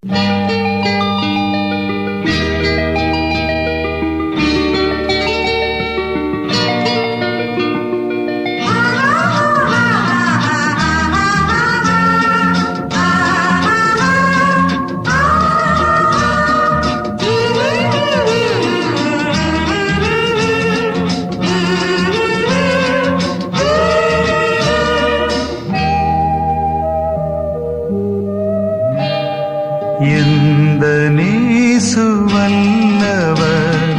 எந்த நேசு வல்லவர்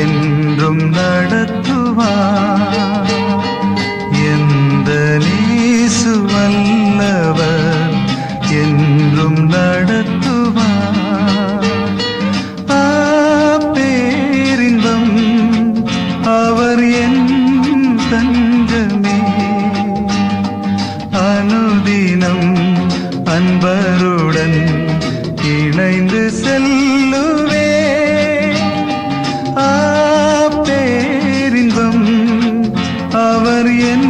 என்றும் நடத்துவார். எந்த நேசு வல்லவர் என்றும் நடத்துவார். பேரின்பம் அவர் என் தஞ்சமே. அனுதினம் அன்பருடன் இணைந்து செல்லுவே. பேரின்பம் அவர் என்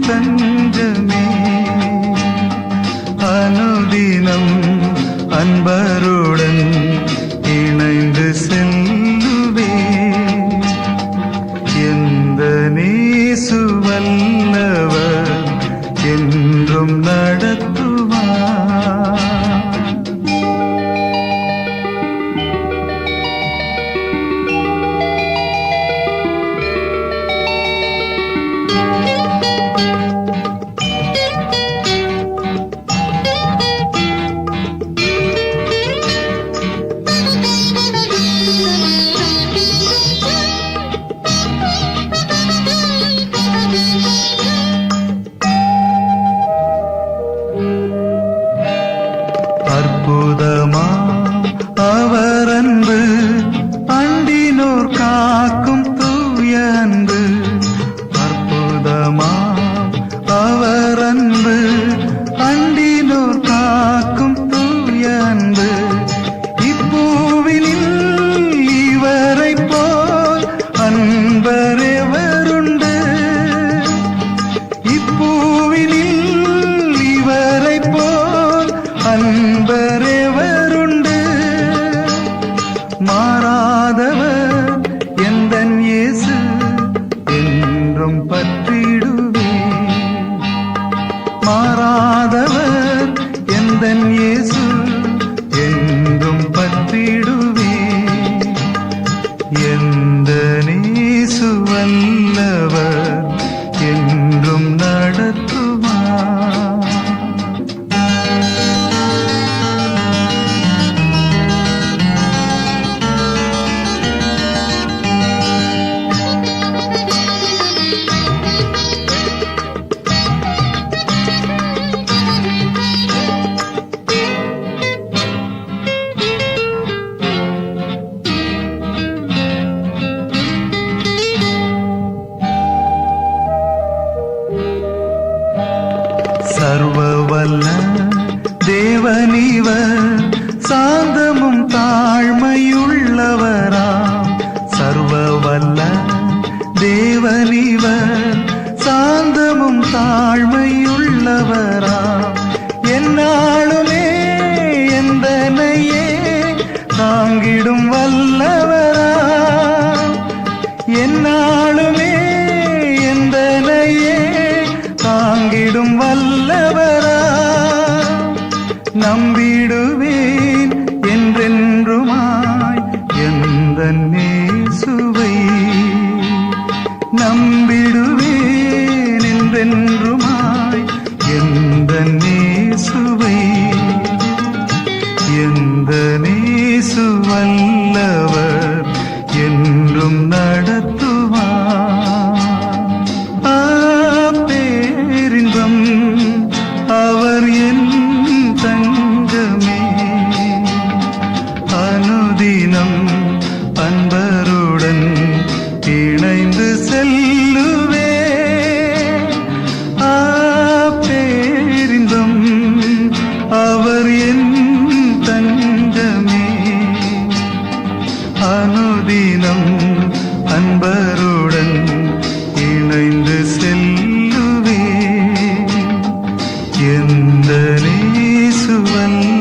தஞ்சமே. அனுதினம் அன்பருடன் இணைந்து செல்லுவே. எந்த நேசு வல்லவர் என்றும் நடத்துவார். அற்புதமா அவர் அன்பு, அண்டினோர் காக்கும் தூய அன்பு. அற்புதமா அவர் அன்பு, அண்டினோர் காக்கும் தூய அன்பு. இப்பூவினில் இவரை போல் அன்பர் எவருண்டு? இப்பூவினில் இவரை போல் அன்பர் எவருண்டு? மாறாதவர் எந்தன் இயேசு என்றும் பற்றிடுவே. மாறாதவர் எந்தன் இயேசு என்றும் பற்றிடுவே. எந்த நேசு வல்லவர் என்றும் நடத்துவார். சர்வவல்ல தேவனிவர், சாந்தமும் தாழ்மையுள்ளவராம். சர்வவல்ல தேவனிவர், சாந்தமும் தாழ்மையுள்ளவராம். என்னாலுமே எந்தனையே தாங்கிடும் வல்லவராம். என்னாலுமே எந்தனையே தாங்கிடும் வல்லவரா. நம்பிடுவேன் என்றென்றுமாய் எந்தன் இயேசுவை. நம்பிடுவேன் என்றென்றுமாய் எந்தன் இயேசுவை. எந்த நேசு வல்லவர் என்றும் நடத்துவார். பேரின்பம் அவர் என் தஞ்சமே. அனுதினம் அன்பருடன் இணைந்து செல்லுவே. பேரின்பம் அவர் என் தஞ்சமே. அனுதினம் அன்பருடன் இணைந்து செல்லுவே. எந்த நேசு வல்லவர்